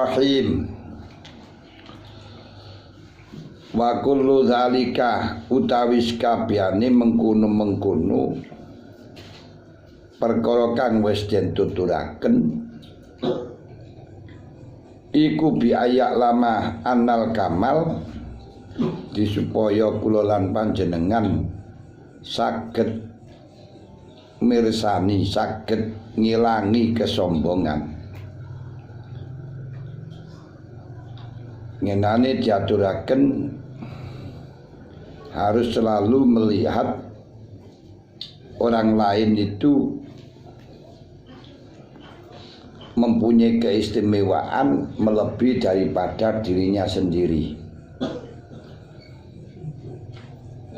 Bismillahirrahmanirrahim. Wa kullu zalika utawis kabehane mengkono-mengkono perkara kang wis den tuturaken iku bi ayak lama anal kamal disupaya kula lan panjenengan saged mirsani, saged ngilangi kesombongan. Ngenane diaturaken harus selalu melihat orang lain itu mempunyai keistimewaan melebihi daripada dirinya sendiri,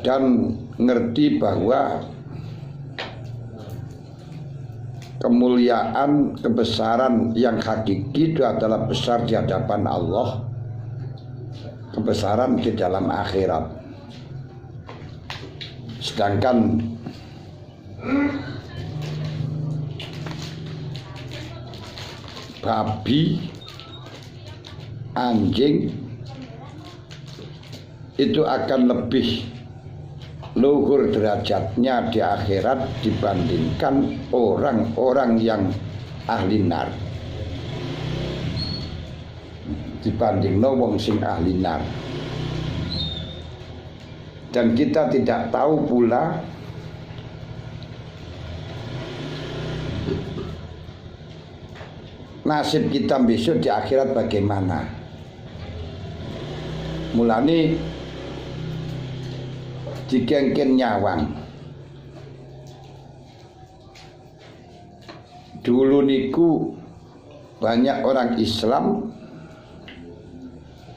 dan ngerti bahwa kemuliaan, kebesaran yang hakiki itu adalah besar di hadapan Allah, kebesaran di dalam akhirat. Sedangkan babi, anjing itu akan lebih luhur derajatnya di akhirat dibandingkan orang-orang yang ahli nar, dibanding wong sing ahli nar. Dan kita tidak tahu pula nasib kita besok di akhirat bagaimana. Mulane digengken nyawang. Dulu niku banyak orang Islam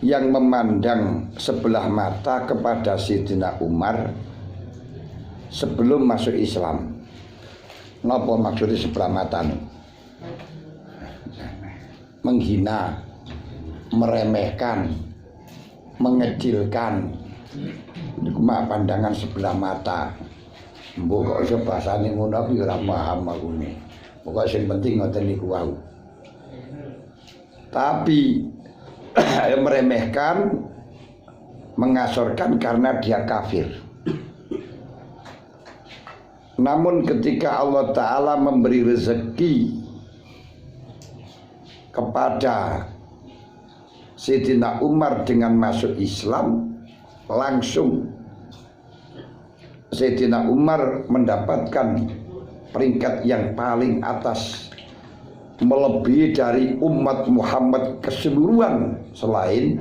yang memandang sebelah mata kepada Sayyidina Umar sebelum masuk Islam. Napa maksudnya sebelah mata? Menghina, meremehkan, mengecilkan. Niku mak pandangan sebelah mata. Mbok kok iso basane ngono aku ora paham aku ne. Pokoke sing penting ngoten niku wau. Tapi meremehkan, mengasorkan karena dia kafir. Namun ketika Allah Ta'ala memberi rezeki kepada Sayyidina Umar dengan masuk Islam, langsung Sayyidina Umar mendapatkan peringkat yang paling atas, melebihi dari umat Muhammad keseluruhan selain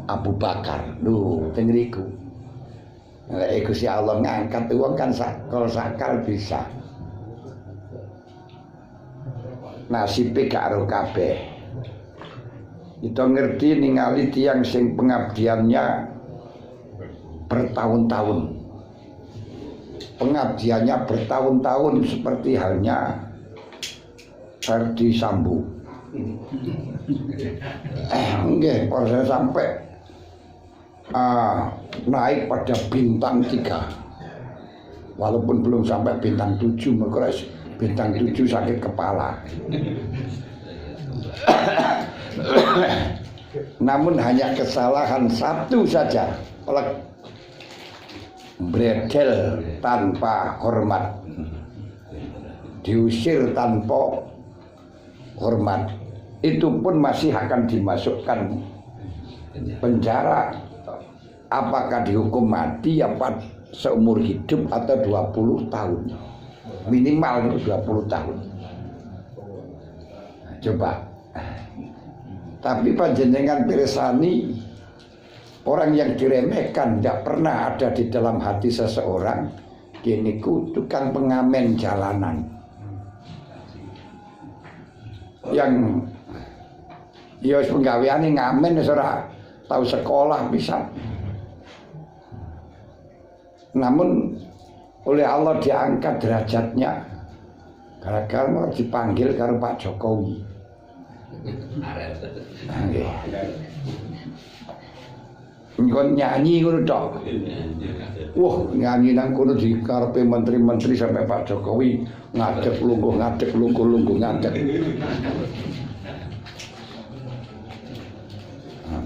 Abu Bakar. Duh, tengeriku. Nek Gusti Allah ngangkat wong kan sakal bisa. Nasibe karo kabeh. Kita ngerti ningali tiang sing pengabdiannya bertahun-tahun. Pengabdiannya bertahun-tahun seperti halnya Ferdi Sambo. Nggih, proses sampai naik pada bintang 3. Walaupun belum sampai bintang 7, mereka bintang 7 sakit kepala. Namun hanya kesalahan satu saja, bredel tanpa hormat, diusir tanpa hormat, itu pun masih akan dimasukkan penjara. Apakah dihukum mati apa seumur hidup atau 20 tahun, minimal 20 tahun. Coba. Tapi panjenengan pirsani, orang yang diremehkan tidak pernah ada di dalam hati seseorang. Kini ku tukang pengamen jalanan yang ya penggaweane ngamen ora tahu sekolah bisa. Namun oleh Allah diangkat derajatnya gara-gara mau dipanggil karo Pak Jokowi. Ngon nyanyi ngono tok. Wah, nyanyi nang kono dikarepe menteri-menteri sampai Pak Jokowi ngadeg lungguh ngadeg lungguh ngadeg.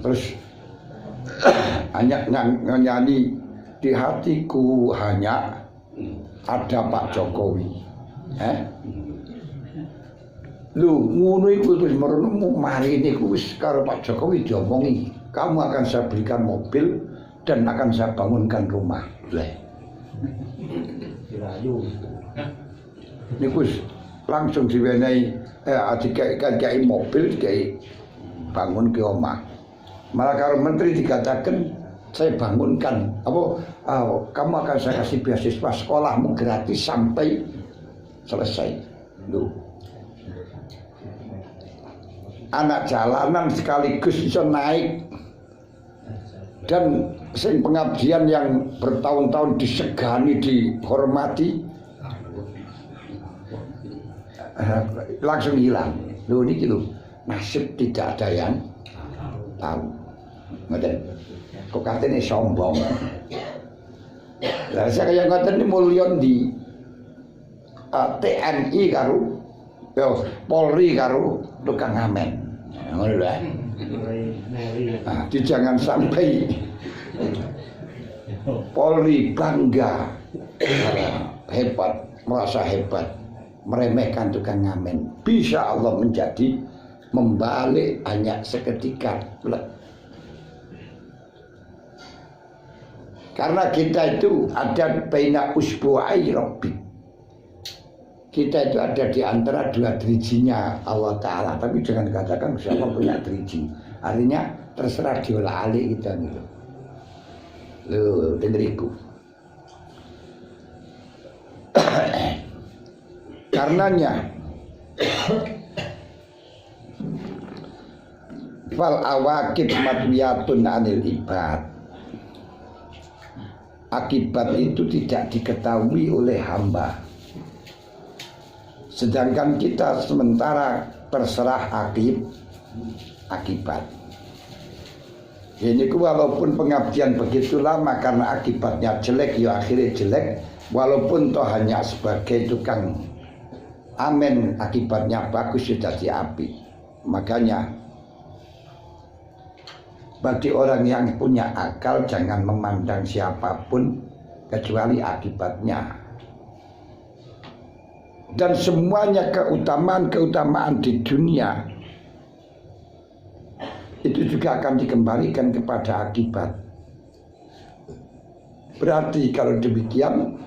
Terus hanya nyanyi di hatiku hanya ada Pak Jokowi. Lu ngono iku wis merenung mari niku wis karo Pak Jokowi diomongi, kamu akan saya berikan mobil dan akan saya bangunkan rumah. Lah. Dirayu. Niku langsung diwenehi dikai mobil, dikai bangun ke omah. Malah karo menteri dikatakan saya bangunkan kamu akan saya kasih beasiswa sekolahmu gratis sampai selesai. Loh. Anak jalanan sekaligus bisa naik dan sing pengabdian yang bertahun-tahun disegani, dihormati langsung hilang. Loh ini gitu, nasib tidak ada yang tahu. Ngoten. Kok katene sombong. Lah saya kaya ngoten iki mulya di TNI karo Polri karo tukang ngamen. Ngono lho. Jangan sampai Polri bangga hebat, merasa hebat, meremehkan tukang ngamen. Bisa Allah menjadi membalik hanya seketika. Karena kita itu ada baina usbu'ai rabbik. Kita itu ada di antara dua dirijinya Allah Ta'ala. Tapi jangan katakan siapa punya diriji. Artinya terserah diolah alik kita gitu. Loh, dengeriku. Karenanya fal awakib matwiyatun anil ibad. Akibat itu tidak diketahui oleh hamba. Sedangkan kita sementara terserah akibat. Ini walaupun pengabdian begitu lama karena akibatnya jelek, ya akhirnya jelek. Walaupun toh hanya sebagai tukang amen, akibatnya bagus sudah diapi. Makanya bagi orang yang punya akal jangan memandang siapapun kecuali akibatnya. Dan semuanya keutamaan di dunia itu juga akan dikembalikan kepada akibat. Berarti kalau demikian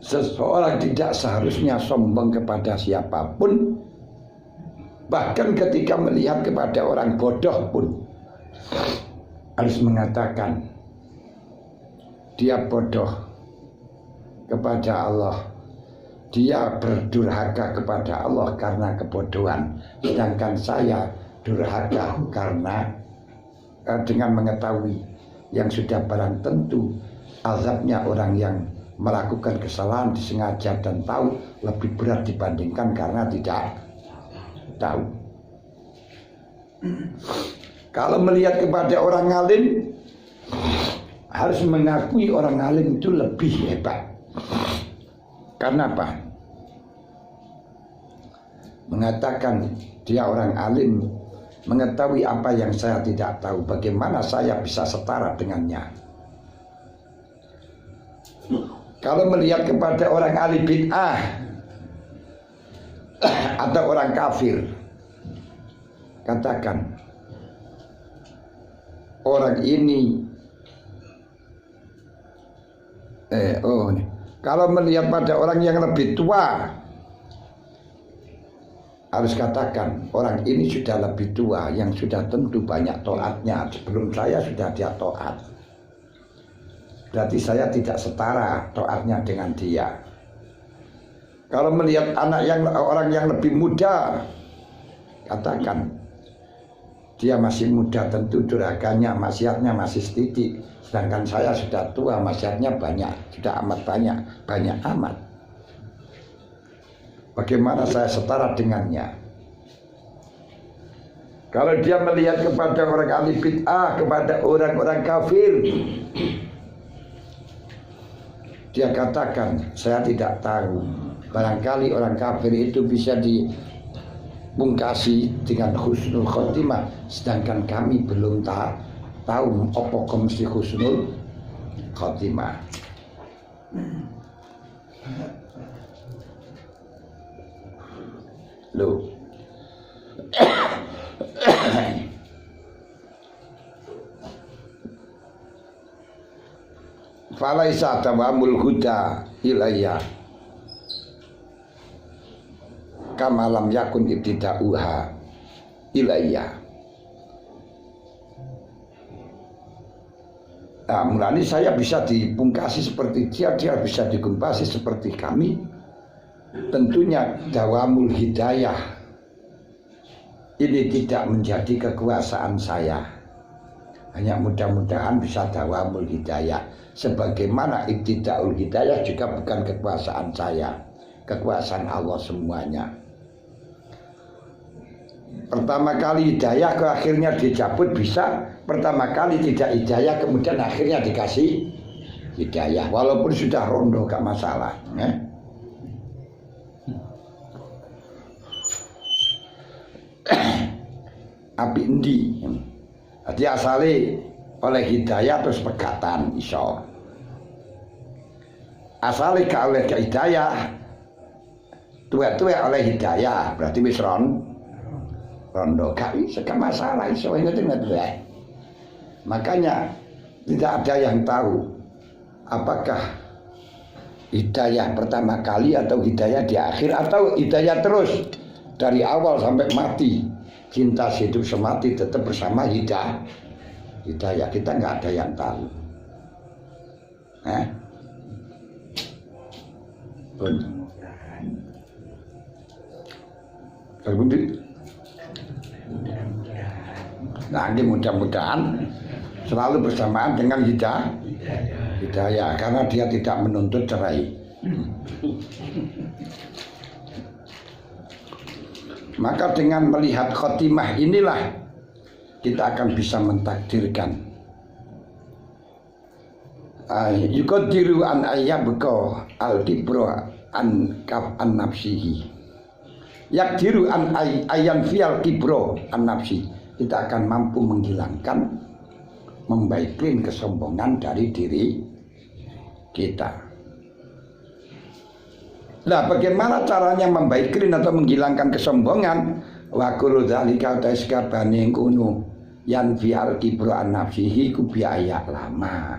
seseorang tidak seharusnya sombong kepada siapapun. Bahkan ketika melihat kepada orang bodoh pun harus mengatakan dia bodoh kepada Allah, dia berdurhaka kepada Allah karena kebodohan, sedangkan saya durhaka karena dengan mengetahui yang sudah barang tentu azabnya orang yang melakukan kesalahan disengaja dan tahu lebih berat dibandingkan karena tidak tahu. Kalau melihat kepada orang alim harus mengakui orang alim itu lebih hebat. Karena apa? Mengatakan dia orang alim, mengetahui apa yang saya tidak tahu, bagaimana saya bisa setara dengannya. Kalau melihat kepada orang ahli bid'ah atau orang kafir, katakan orang ini kalau melihat pada orang yang lebih tua, harus katakan orang ini sudah lebih tua, yang sudah tentu banyak taatnya. Sebelum saya sudah dia taat, berarti saya tidak setara taatnya dengan dia. Kalau melihat orang yang lebih muda, katakan dia masih muda, tentu durhakanya, maksiatnya masih sedikit. Sedangkan saya sudah tua, maksiatnya banyak, sudah amat banyak amat. Bagaimana saya setara dengannya? Kalau dia melihat kepada orang ahli bid'ah, kepada orang-orang kafir, dia katakan, saya tidak tahu. Barangkali orang kafir itu bisa pungkasi dengan husnul khotimah, sedangkan kami belum tahu apa mesti husnul khotimah. Loh. Falaisa tawamul huda ilayya kama lam yakun ibtida'uha ilayya. Nah, mulanya saya bisa dipungkasi seperti dia bisa dikumpasi seperti kami. Tentunya dawamul hidayah ini tidak menjadi kekuasaan saya. Hanya mudah-mudahan bisa dawamul hidayah. Sebagaimana ibtidaul hidayah juga bukan kekuasaan saya, kekuasaan Allah semuanya. Pertama kali hidayah ke akhirnya dicabut bisa, pertama kali tidak hidayah kemudian akhirnya dikasih hidayah, walaupun sudah rondo gak masalah. Api endi, jadi asale oleh hidayah terus pegatan iso. Asale gak oleh hidayah, tuwek-tuwek oleh hidayah berarti wis rondo gak bisa, gak masalah iso inget-inget. Makanya tidak ada yang tahu apakah hidayah pertama kali atau hidayah di akhir atau hidayah terus dari awal sampai mati. Cinta hidup semati tetap bersama hidayah. Kita nggak ada yang tahu. Nanti mudah-mudahan selalu bersamaan dengan hidayah karena dia tidak menuntut cerai. Maka dengan melihat khotimah inilah kita akan bisa mentakdirkan yuqaddiru an ayyabqa al-kibru an nafsihi yakdiru an ayyan fiyal kibru an nafsi. Kita akan mampu menghilangkan, membaikin kesombongan dari diri kita. Nah, bagaimana caranya membaikin atau menghilangkan kesombongan? Wa kullu dzalika taskabane kuno yan fi'al kibru an nafsihi ku biaya lama.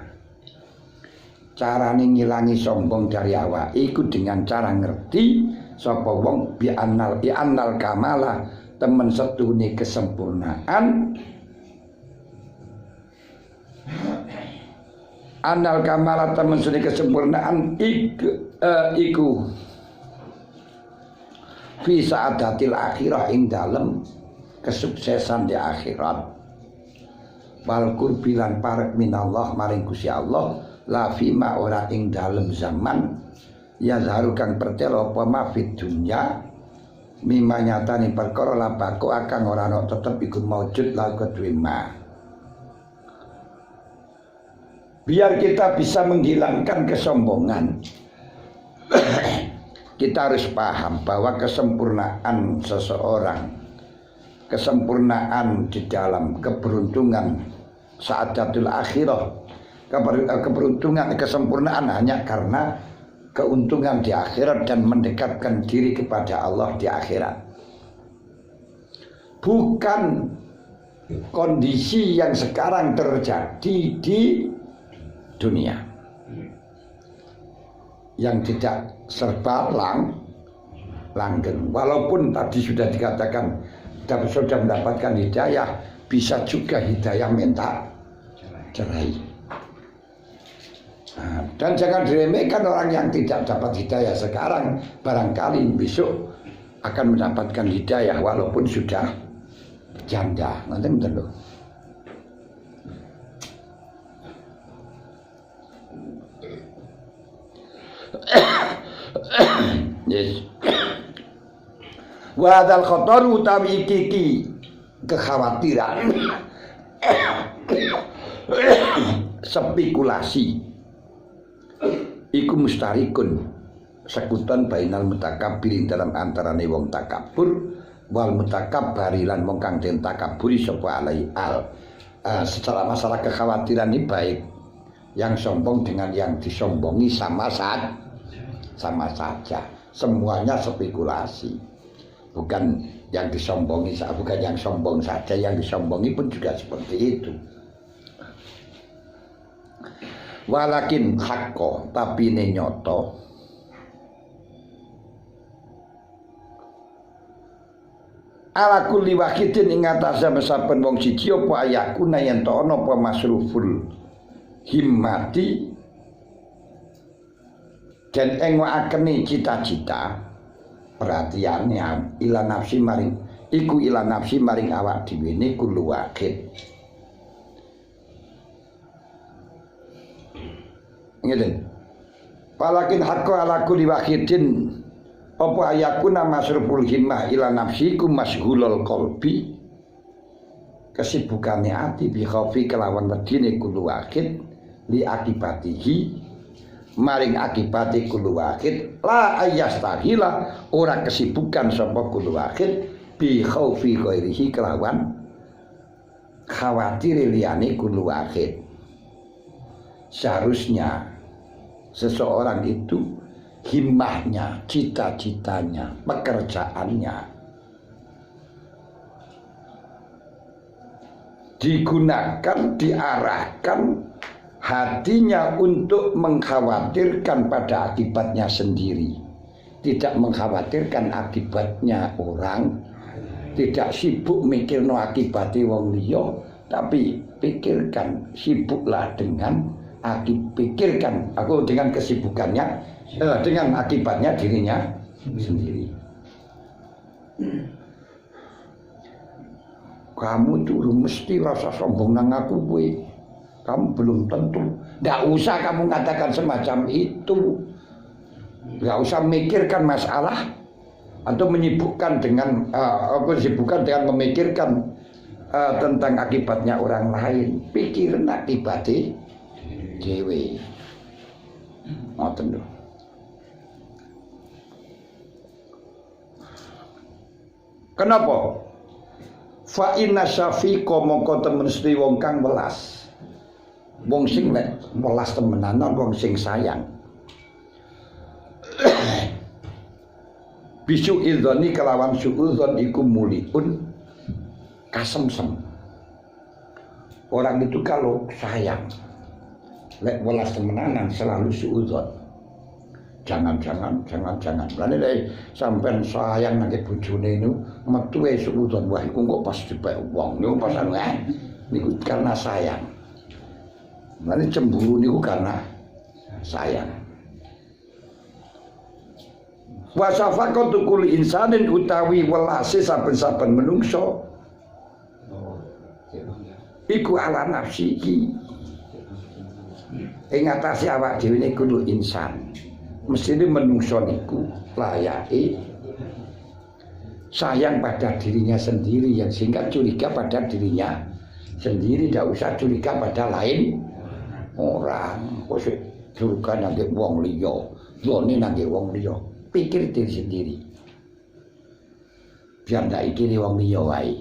Carane ngilangi sombong dari awak iku dengan cara ngerti sapa wong bi annal kamala temen setune kesempurnaan. Annal kamala temen setune kesempurnaan iku fi sa'adatil akhirah ing dalem kesuksesan di akhirat. Wal qurbilan parek minallah maring Gusti Allah la fima ora ing dalem zaman ya zaru kang pertelo apa ma fid dunya mimma nyatani perkara labako akang ora ana tetep iku maujud la kedue ma. Biar kita bisa menghilangkan kesombongan kita harus paham bahwa kesempurnaan seseorang, kesempurnaan di dalam keberuntungan sa'adatul akhirah, keberuntungan, kesempurnaan hanya karena keuntungan di akhirat dan mendekatkan diri kepada Allah di akhirat. Bukan kondisi yang sekarang terjadi di dunia yang tidak serba langgeng. Walaupun tadi sudah dikatakan sudah mendapatkan hidayah, bisa juga hidayah minta cerai. Nah, dan jangan diremehkan orang yang tidak dapat hidayah sekarang, barangkali besok akan mendapatkan hidayah walaupun sudah janda. Nanti betul loh. Yes. Wa hadzal khatar utawi iki kekhawatiran spekulasi iku mustarikun sekutan bainal mutakabbirin dalam antarane wong takabur wal mutakabbari lan wong kang den takaburi sapa alai al. Secara masalah kekhawatiran ini baik yang sombong dengan yang disombongi sama saja. Semuanya spekulasi. Bukan yang disombongi, bukan yang sombong saja, yang disombongi pun juga seperti itu. Walakin hakko, tapi ini nyoto ala kulli wahidin ing atase saben wong siji apa ayakuna yen to ana apa masruful himmati dan ing wakene cita-cita perhatiannya ila nafsi maring iku ila nafsi maring awak dhewe ne kulo wahid ngeten walakin hakku ala kulli wahidin apa ayakuna masruful himmah ila nafsiku masghulul qalbi kesibukane ati bi khaufi kelawan wedine kulo wahid li akibatihi maring akibate kulo wahid la ayastahila ora kesibukan sapa kulo wahid bi khaufi ghairihi kelawan khawatir liyane kulo wahid. Seharusnya seseorang itu himmahnya, cita-citanya, pekerjaannya digunakan, diarahkan hatinya untuk mengkhawatirkan pada akibatnya sendiri, tidak mengkhawatirkan akibatnya orang, tidak sibuk mikir no akibatnya wong liya, tapi pikirkan, sibuklah dengan pikirkan aku dengan kesibukannya, dengan akibatnya dirinya sendiri. Kamu itu mesti rasa sombong nang aku kowe. Kamu belum tentu. Nggak usah kamu katakan semacam itu. Nggak usah mikirkan masalah atau menyibukkan dengan sibukkan dengan memikirkan tentang akibatnya orang lain. Pikirin akibatnya dewe. Ngoten lho. Kenapa? Fa inna syafiqa mongko temen mesti wong kang welas. Wong sing welas temenan wong sing sayang. Bisu idzoni kelawan suudzon iku muliun kasemsem. Orang itu kalau sayang lek welas temenanan selalu suudzon. Jangan. Berani deh sampean sayang nang bojone niku metu wis suudzon wah iku kok pas dipek wong niku pas niku karena sayang. Berani cemburu niku karena sayang. Wa safaqatu kulli insanin utawi welase saben-saben menungso iku ala nafsihi ing atase awak dhewe niku insan. Mestine menungso niku layake sayang pada dirinya sendiri, yang sehingga curiga pada dirinya sendiri, tidak usah curiga pada lain orang. Kok curiga nang wong liya, lone nang wong liya, pikir diri sendiri. Biar ndak ikiri wong liya wae.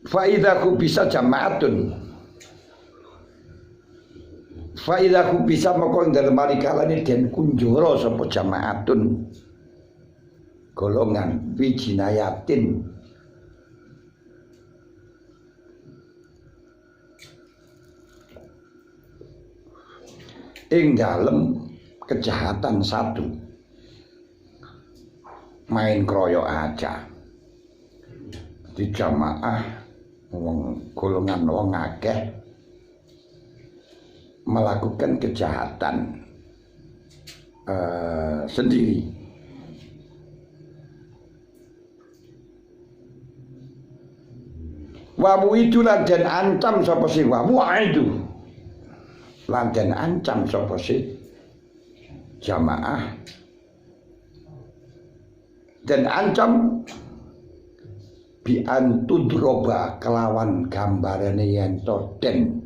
Fa idza bisa jamaatun Faidah ku bisa mokong dalam hari kalanya dan kunjoro sapa jamaatun golongan bijinayatin ing dalem kejahatan satu, main kroyo aja di jamaah golongan wong akeh melakukan kejahatan sendiri. Wabu itu lan den ancam sapa sih wabu itu. Lan den ancam sapa sih jamaah. Dan ancam bi antudroba kelawan gambarane yen to den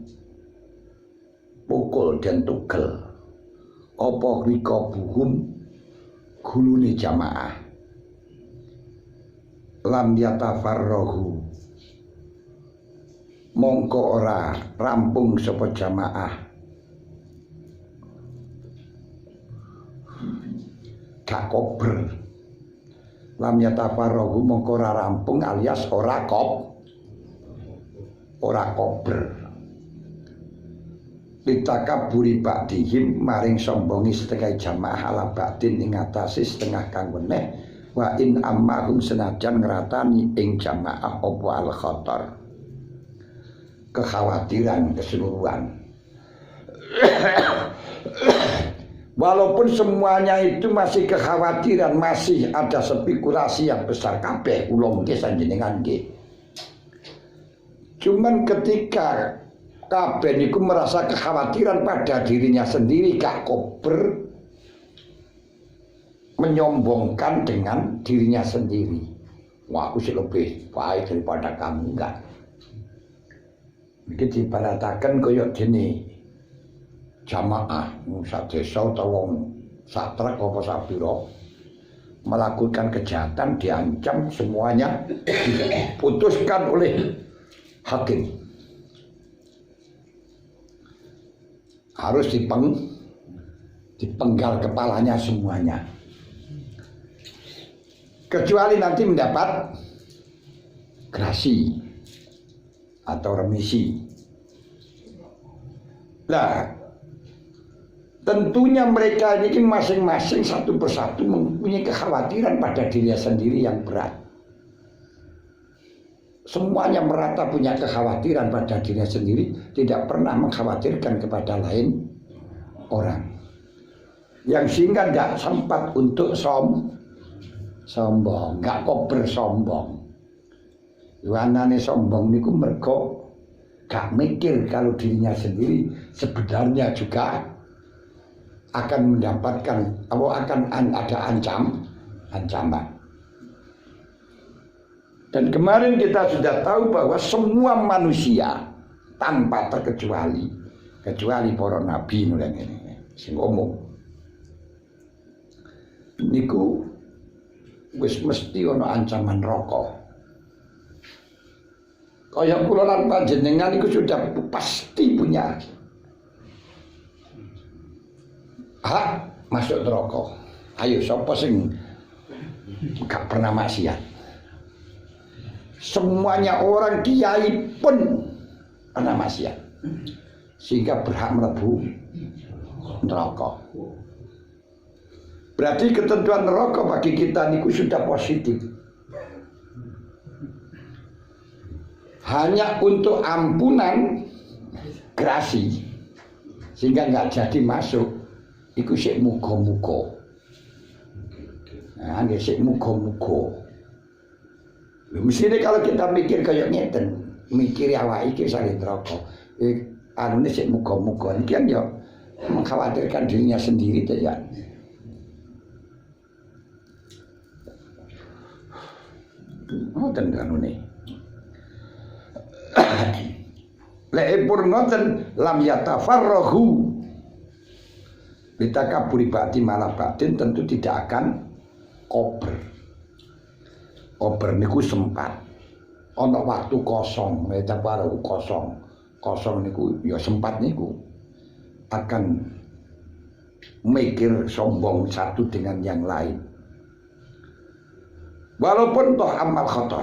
pukul dan tugel apa rika buhum gulune jamaah lam yatafarrahu mongko ora rampung sapa jamaah gak kober lam yatafarrahu mongko ora rampung alias ora kober ditakaburi ba'dihim maring sombongi setengah jamaah ala ba'din ing atase setengah kang weneh wa in ammahum senajan ngratani ing jamaah apa al khatar kekhawatiran keseluruhan. Walaupun semuanya itu masih kekhawatiran, masih ada spekulasi yang besar kabeh kula nggih sanjenengan nggih. Cuman ketika kabeh niku merasa kekhawatiran pada dirinya sendiri, gak kober menyombongkan dengan dirinya sendiri. Wah, aku sih lebih baik daripada kamu, enggak. Iki dibarataken kaya dene jamaah sak desa utawa sak trek apa sak pira melakukan kejahatan, diancam semuanya diputuskan oleh hakim. Harus dipenggal kepalanya semuanya, kecuali nanti mendapat grasi atau remisi. Nah, tentunya mereka ini masing-masing satu persatu mempunyai kekhawatiran pada dirinya sendiri yang berat. Semuanya merata punya kekhawatiran pada dirinya sendiri, tidak pernah mengkhawatirkan kepada lain orang. Yang sehingga tidak sempat untuk sombong, nggak kok bersombong. Wanane sombong niku mergo gak mikir kalau dirinya sendiri sebenarnya juga akan mendapatkan atau akan ada ancaman. Dan kemarin kita sudah tahu bahwa semua manusia tanpa terkecuali, kecuali para nabi nulen ini sing umum niku wis mesti ana ancaman neraka. Kaya kula lan panjenengan niku sudah pasti punya hak masuk neraka. Ayo sapa sing gak pernah maksiat? Semuanya orang kiai pun pernah maksiat sehingga berhak mlebu neraka. Berarti ketentuan neraka bagi kita niku sudah positif. Hanya untuk ampunan grasi sehingga nggak jadi masuk. Iku sik muga-muga. Nah, nggih sik muga-muga. Mesti kalau kita mikir kayak ngeten, mikir awake iki sare neraka. Anune sik muga-muga iki kan ya mengkhawatirkan dirinya sendiri saja. Ngoten kanune. Lek pur ngoten lam yatafarrahu ditakaburi ba'di malah batin tentu tidak akan kober. Kober niku sempat ana waktu kosong, metaparu kosong niku ya sempat niku akan mikir sombong satu dengan yang lain. Walaupun toh amal khotor,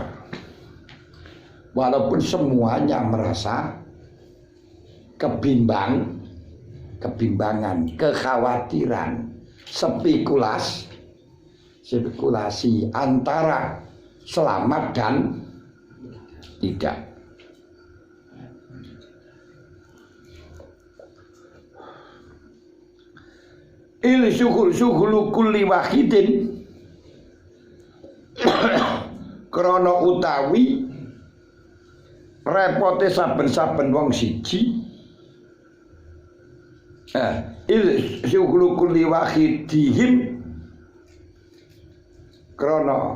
walaupun semuanya merasa kebimbangan, kekhawatiran, spekulasi antara selamat dan tidak. Il syughulu kulli wahidin krana utawi repote saben-saben wong siji. Il syughulu kulli wahidihim krana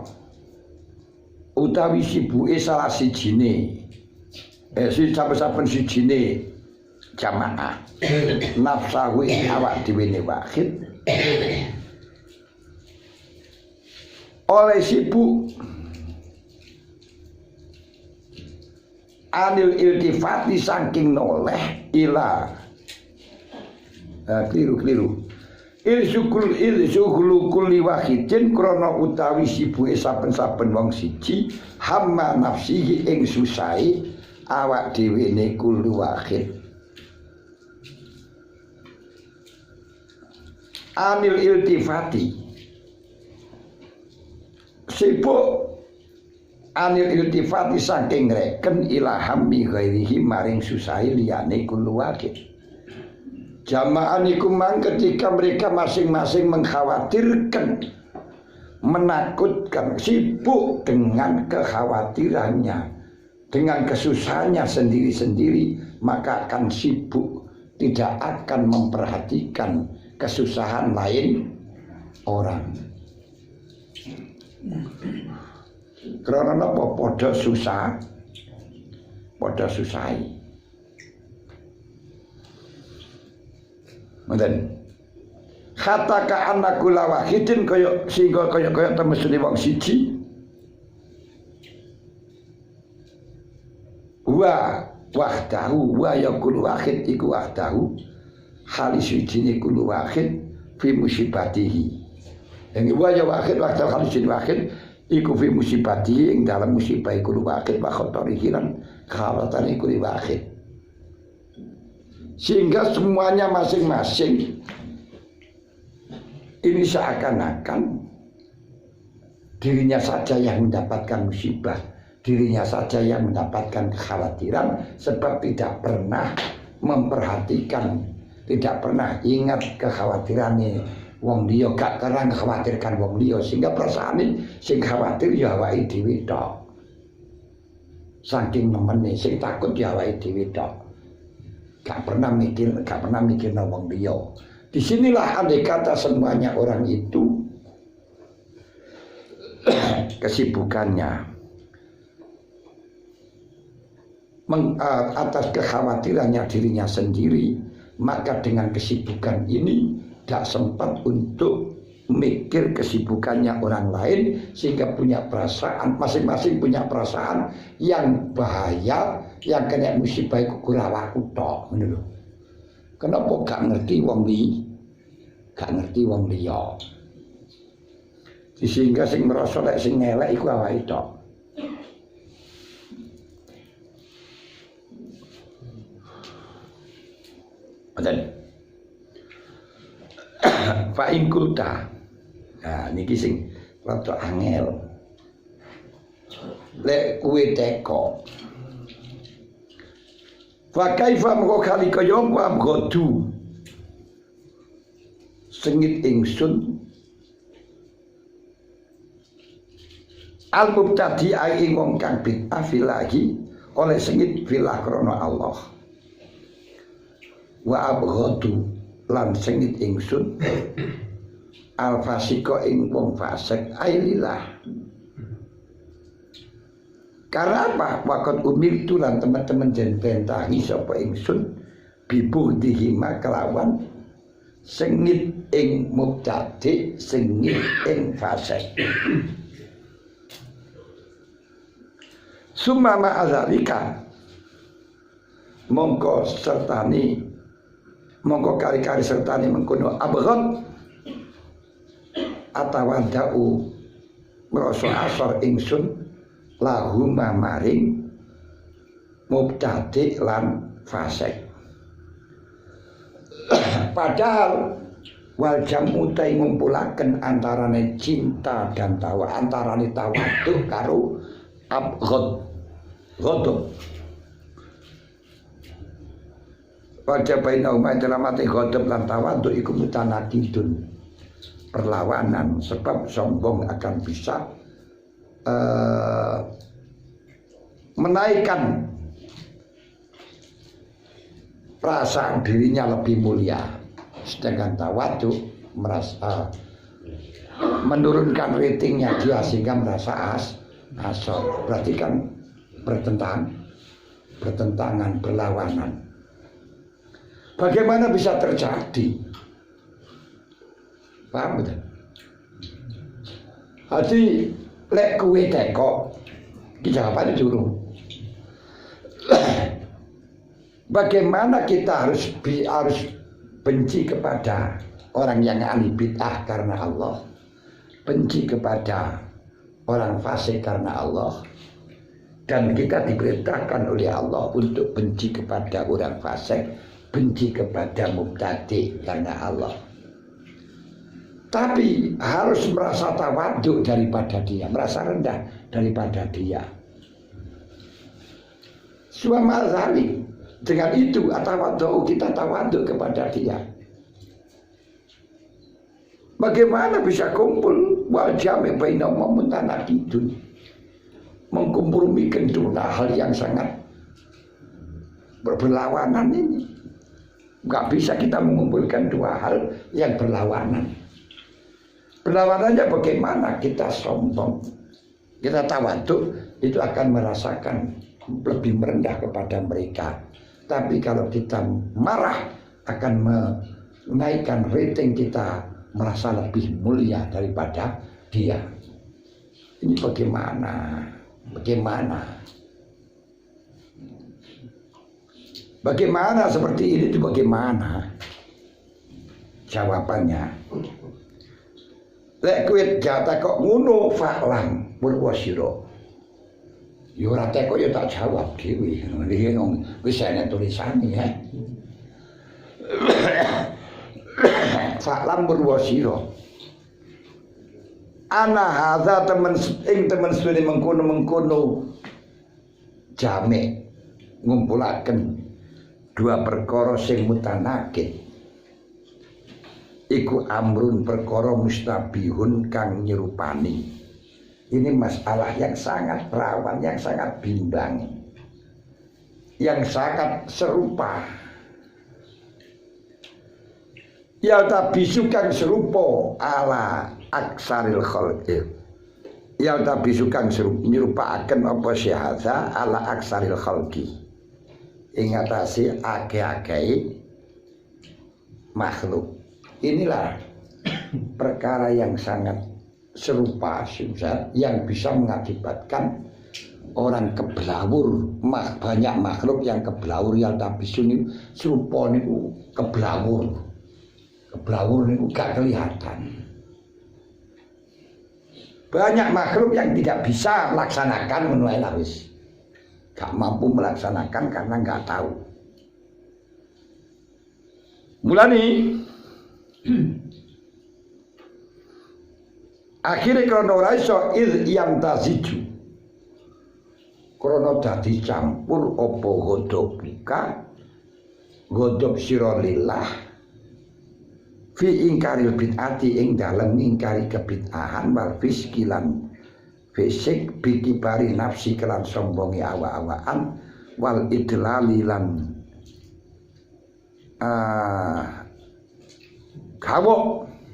utawi sibuke salah sijine saben-saben sijine jamaah nafsahu awak dhewe wahid oleh sibuk anil iltifati saking noleh ila keliru ilsukul kulli wahidin krana utawi sibuke saben-saben wong siji hamma nafsihi ing susahe awak dhewe ne kulli wahid anil iltifati sibuk anil iltifati saking reken ilaham bi ghairihi maring susahe liyane kullu wahid. Jama'an iku mang ketika mereka masing-masing mengkhawatirkan, menakutkan, sibuk dengan kekhawatirannya, dengan kesusahannya sendiri-sendiri, maka akan sibuk, tidak akan memperhatikan kesusahan lain orang. Karena apa? Podo susah, podo susai. Mboten. Kata ka annaku la wahidin kaya sehingga kaya temesune wong siji. Wa wahdahu wa yaqulu wahid iku wahdahu halis wijine kulo wahid fi musibatihi. Yang wa ya wahid wahdahu halis wahid iku fi musibatihi ing dalam musibah kulo wahid wa khatarihi lan khawatirane kulo wahid. Sehingga semuanya masing-masing ini seakan-akan dirinya saja yang mendapatkan musibah, dirinya saja yang mendapatkan kekhawatiran sebab tidak pernah memperhatikan, tidak pernah ingat kekhawatirannya wong liya, gak terang khawatirkan wong liya, sehingga perasaane sing khawatir ya awake dhewe tok. Saking nemene sing takut ya awake dhewe tok. Gak pernah mikir wong liya. Disinilah andai kata semuanya orang itu kesibukannya atas kekhawatirannya dirinya sendiri, maka dengan kesibukan ini tidak sempat untuk mikir kesibukannya orang lain, sehingga punya perasaan, masing-masing punya perasaan yang bahaya, yang kena musibah iku kurawaku tok ngono lho. Kenapa gak ngerti wong liya. Sehingga sing merasa lek sing elek iku awake tok. Mboten. Fa in kulta. Nah niki sing rada angel. Lek kuwe teko. Fa kaifa moko kali kaya apa godu. Sengit ingsun al-mubtadi ing wong kang bid'ah filahi oleh sengit filah krana Allah. Wa abghadu lan sengit ingsun al-fasika ing wong fasik aililah. Karena apa? Wakat umir tulan teman-teman jen bentahi sapa ingsun bibuh dihima kelawan sengit ing mubtadi, sengit ing fasik. Summa ma'adzalika mongko sertani mongko kari-kari sertani mengkono abghad atawadau merasa asor ingsun lahuma maring mubtadi lan fasik. Padahal wal jamu ta ngumpulaken antarane cinta dan tawa, antarane tawadhu karo abghad ghadab. Pada baina umay dalam mati ghadab lan tawadhu iku mutanaqidun, perlawanan, sebab sombong akan bisa menaikkan perasaan dirinya lebih mulia, sedangkan tawadhu merasa menurunkan ratingnya dia sehingga merasa asor. Berarti kan bertentangan, berlawanan. Bagaimana bisa terjadi? Paham betul? Hadi lek kowe tekok iki jawabane durung. Bagaimana kita harus benci kepada orang yang ahli bid'ah karena Allah, benci kepada orang fasik karena Allah, dan kita diperintahkan oleh Allah untuk benci kepada orang fasik, benci kepada mubtadi karena Allah. Tapi harus merasa tawaduk daripada dia, merasa rendah daripada dia. Suama zalik, dengan itu tawaduk, kita tawaduk kepada dia. Bagaimana bisa kumpul wajah baina mutanaqidun, mengkompromikan dua hal yang sangat berlawanan ini. Gak bisa kita mengumpulkan dua hal yang berlawanan. Berlawanannya bagaimana? Kita sombong, kita tawaduk, itu akan merasakan lebih merendah kepada mereka. Tapi kalau kita marah, akan menaikkan rating kita, merasa lebih mulia daripada dia. Ini bagaimana? Bagaimana seperti ini itu bagaimana? Jawabannya, lek kowe jatah kok ngono faklam purwasira. Yo ora teko yo tak jawab dhewe. Iki wis ana tulisane ya. Faklam purwasira. Ana hadza temen sedene mengkono jamek ngumpulaken dua perkara sing mutanakid. Iku amrun perkara mustabihun kang nyerupani. Ini masalah yang sangat rawan, yang sangat bimbang, yang sangat serupa. Yaltabisukan serupa ala aksaril khalqi. Yaltabisukan nyerupaaken apa syahada ala aksaril khalqi. Ing atase akeh-akeh makhluk. Inilah perkara yang sangat serupa yang bisa mengakibatkan orang keblawur. Banyak makhluk yang keblawur, yang tapi sini serupa niku keblawur niku gak kelihatan. Banyak makhluk yang tidak bisa melaksanakan menuai lawis, gak mampu melaksanakan karena gak tahu. Mulane akhirnya krono raiso yang taziju, krono dadi campur opo godop buka, godop sirolillah, fi ingkaril bid'ati ing dalem ingkari kebid'ahan wal fiskilan fisik bikibari nafsi kelan sombongi awa-awaan wal idlalilan gawo